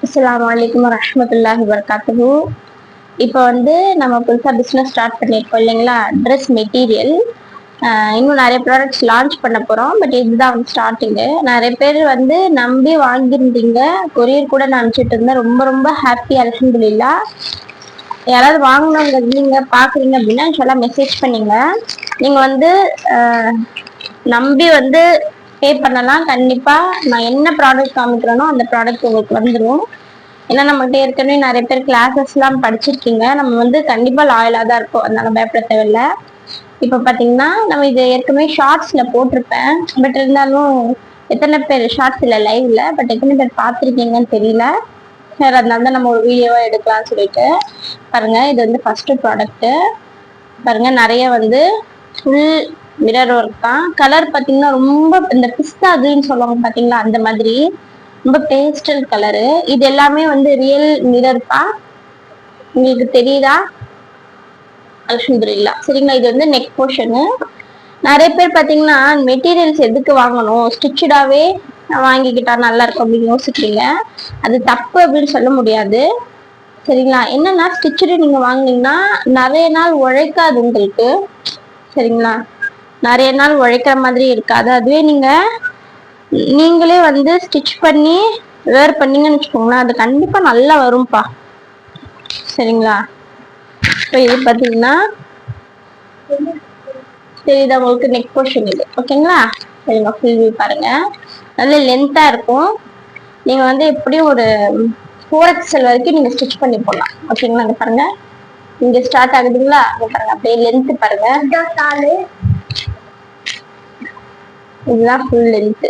அஸ்ஸலாமு அலைக்கும் வரஹ்மத்துல்லாஹி வபரகாத்துஹு. இப்போ நம்ம புதுசாக பிஸ்னஸ் ஸ்டார்ட் பண்ணியிருக்கோம் இல்லைங்களா, ட்ரெஸ் மெட்டீரியல். இன்னும் நிறைய ப்ராடக்ட்ஸ் லான்ச் பண்ண போகிறோம். பட் இதுதான் ஸ்டார்டிங்கு. நிறைய பேர் நம்பி வாங்கியிருந்தீங்க. கொரியர் கூட நான் அனுப்பிச்சிட்டு இருந்தேன். ரொம்ப ரொம்ப ஹாப்பி, அல்ஹம்துலில்லாஹ். யாராவது வாங்கினவங்க நீங்கள் பார்க்குறீங்க அப்படின்னா இன்ஷால்லா மெசேஜ் பண்ணிங்க. நீங்கள் நம்பி பே பண்ணலாம். கண்டிப்பாக நான் என்ன ப்ராடக்ட் காமிக்கிறேனோ அந்த ப்ராடக்ட் உங்களுக்கு வந்துடும். ஏன்னா நம்மகிட்ட ஏற்கனவே நிறைய பேர் கிளாஸஸ்லாம் படிச்சிருக்கீங்க. நம்ம கண்டிப்பாக லாயலாக தான் இருக்கும், அதனால பயப்பட தேவையில்லை. இப்போ பார்த்தீங்கன்னா நம்ம இது ஏற்கனவே ஷார்ட்ஸில் போட்டிருப்பேன். பட் இருந்தாலும் எத்தனை பேர் ஷார்ட்ஸில் லைவ்ல பட் எத்தனை பேர் பார்த்துருக்கீங்கன்னு தெரியல. வேறு அதனால தான் நம்ம ஒரு வீடியோவாக எடுக்கலாம்னு சொல்லிட்டு பாருங்கள். இது ஃபஸ்ட்டு ப்ராடக்ட்டு பாருங்கள். நிறைய ஃபுல் மிரர் ஒர்க் தான். கலர் பார்த்தீங்கன்னா ரொம்ப இந்த பிஸ்தா அதுன்னு சொல்லுவாங்க பார்த்தீங்களா, அந்த மாதிரி ரொம்ப பேஸ்டல் கலரு. இது எல்லாமே ரியல் மிரர் தான். உங்களுக்கு தெரியுதா? அல்ஹம்துலில்லாஹ். சரிங்களா, இது நெக் போர்ஷனு. நிறைய பேர் பார்த்தீங்கன்னா மெட்டீரியல்ஸ் எதுக்கு வாங்கணும், ஸ்டிச்சடாகவே வாங்கிக்கிட்டா நல்லா இருக்கும் அப்படின்னு யோசிக்கிறீங்க. அது தப்பு அப்படின்னு சொல்ல முடியாது. சரிங்களா, என்னன்னா ஸ்டிச்சடு நீங்கள் வாங்கினீங்கன்னா நிறைய நாள் உழைக்காது உங்களுக்கு. சரிங்களா, நிறைய நாள் உழைக்கிற மாதிரி இருக்காது. அதுவே நீங்களே ஸ்டிச் பண்ணி வேர் பண்ணீங்கன்னு வச்சுக்கோங்களேன், அது கண்டிப்பா நல்லா வரும்பா. சரிங்களா, இப்போ இது பார்த்தீங்கன்னா தெரியுதா உங்களுக்கு, நெக் போர்ஷன் இது. ஓகேங்களா, சரிங்க. ஃபுல் வியூ பாருங்க. நல்ல லென்த்தா இருக்கும். நீங்க எப்படியும் ஒரு 4XL வரைக்கும் நீங்க ஸ்டிச் பண்ணி போடலாம். ஓகேங்களா, அங்க பாருங்க, இங்க ஸ்டார்ட் ஆகுதுங்களா, அங்க பாருங்க, அப்படியே லென்த் பாருங்க. இதுதான் ஃபுல் லென்த்.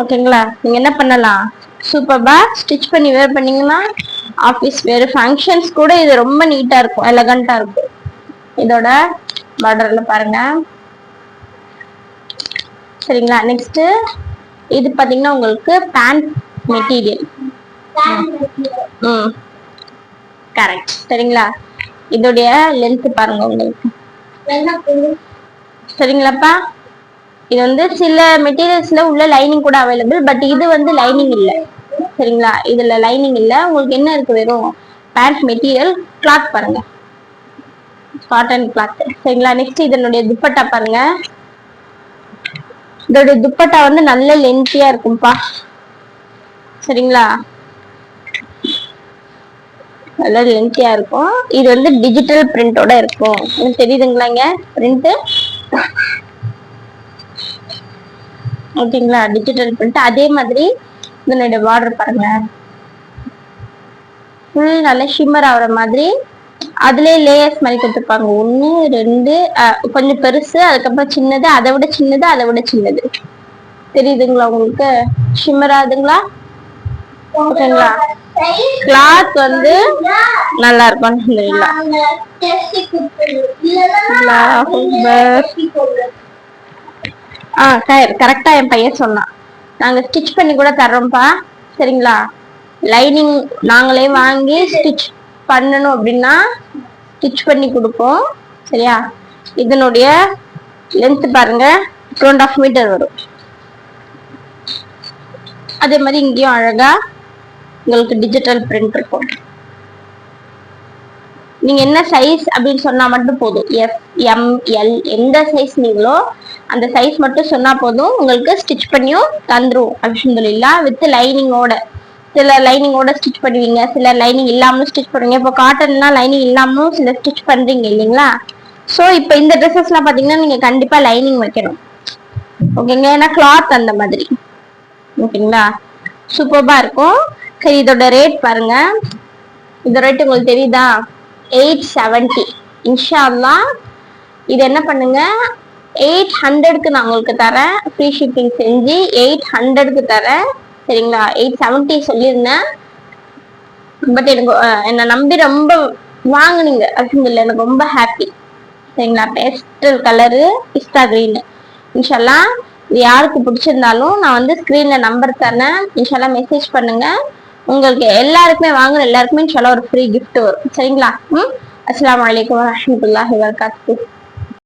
ஓகேங்களா, நீங்க என்ன பண்ணலாம், சூப்பர்பா ஸ்டிச் பண்ணி வேர் பண்ணீங்கன்னா ஆஃபீஸ் வேறு ஃபங்க்ஷன்ஸ் கூட இது ரொம்ப நீட்டா இருக்கும், எலகண்டா இருக்கும். இதோட பார்டர்ல பாருங்க. சரிங்களா, நெக்ஸ்ட் இது பாத்தீங்கன்னா உங்களுக்கு பேண்ட் மெட்டீரியல். கரெக்ட். சரிங்களா, இதோடைய லென்த் பாருங்க உங்களுக்கு. சரிங்களாப்பா, இது சில மெட்டீரியல்ஸ்ல உள்ள லைனிங் கூட அவைலபிள். பட் இது லைனிங் இல்லை. சரிங்களா, இதுல லைனிங் இல்லை. உங்களுக்கு என்ன இருக்கு, வெறும் பேண்ட் மெட்டீரியல். கிளாத் பாருங்க, காட்டன் கிளாத். சரிங்களா, நெக்ஸ்ட் இதனுடைய துப்பட்டா பாருங்க. இதோட துப்பட்டா நல்ல லென்த்தியா இருக்கும்பா. சரிங்களா, நல்ல லென்த்தியா இருக்கும். இது டிஜிட்டல் பிரிண்டோட இருக்கும். தெரியுதுங்களாங்க பிரிண்ட்? ஓகேங்களா, டிஜிட்டல் பிரிண்ட். அதே மாதிரி இதனுடைய பார்டர் பாருங்க, ஃபுல் நல்ல ஷிம்மர் ஆகுற மாதிரி. அதுலயே லேயர்ஸ் மாதிரி கொடுத்துருப்பாங்க. 1 2 கொஞ்சம் பெருசு, அதுக்கப்புறம் சின்னது, அதை விட சின்னது, அதை விட சின்னது. தெரியுதுங்களா உங்களுக்கு, ஷிம்மர் ஆகுதுங்களா? ஓகேங்களா, கிளாத் நல்லா இருக்கும். கரெக்டா என் பையன் சொன்னான், நாங்க ஸ்டிச் பண்ணி கூட தர்றோம்ப்பா. சரிங்களா, லைனிங் நாங்களே வாங்கி ஸ்டிச் பண்ணணும் அப்படின்னா ஸ்டிச் பண்ணி கொடுப்போம். சரியா, இதனுடைய லென்த் பாருங்க, 2.5 மீட்டர் வரும். அதே மாதிரி இங்கேயும் அழகா உங்களுக்கு டிஜிட்டல் பிரிண்ட் இருக்கும். நீங்க என்ன சைஸ் அப்படின்னு சொன்னா மட்டும் போதும். FML எந்த சைஸ் நீங்களோ அந்த சைஸ் மட்டும் சொன்னா போதும், உங்களுக்கு ஸ்டிச் பண்ணியும் தந்துரும் அல்ஹம்துலில்லாஹ். வித் லைனிங்கோட. சில லைனிங்கோட ஸ்டிச் பண்ணுவீங்க, சில லைனிங் இல்லாமலும் ஸ்டிச் பண்ணுவீங்க. இப்போ காட்டன்னா லைனிங் இல்லாமலும் சில ஸ்டிச் பண்றீங்க இல்லைங்களா. ஸோ இப்போ இந்த ட்ரெஸ்ஸஸ்லாம் பார்த்தீங்கன்னா நீங்க கண்டிப்பா லைனிங் வைக்கணும். ஓகேங்க, ஏன்னா கிளாத் அந்த மாதிரி. ஓகேங்களா, சூப்பர்பா இருக்கும். சரி, இதோட ரேட் பாருங்க. இந்த ரேட் உங்களுக்கு தெரியுதா? 870. இன்ஷா அல்லாஹ் இது என்ன பண்ணுங்க, 800க்கு நான் உங்களுக்கு தரேன். ஃப்ரீ ஷிப்பிங் செஞ்சு 800க்கு தரேன். சரிங்களா, 870 சொல்லியிருந்தேன். பட் எனக்கு என்னை நம்பி ரொம்ப வாங்குனீங்க, அல்ஹம்துலில்லாஹ். எனக்கு ரொம்ப ஹாப்பி. சரிங்களா, பேஸ்டல் கலரு, பிஸ்தா கிரீன். இன்ஷால்லா இது யாருக்கு பிடிச்சிருந்தாலும் நான் ஸ்க்ரீன்ல நம்பர் தரேன். இன்ஷால்லா மெசேஜ் பண்ணுங்க. உங்களுக்கு எல்லாருக்குமே, வாங்குற எல்லாருக்குமே இன்ஷால்லா ஒரு ஃப்ரீ கிஃப்ட் வரும். சரிங்களா. அஸ்ஸலாமு அலைக்கும் வரஹ்மத்துல்லாஹி வபரகாத்துஹு.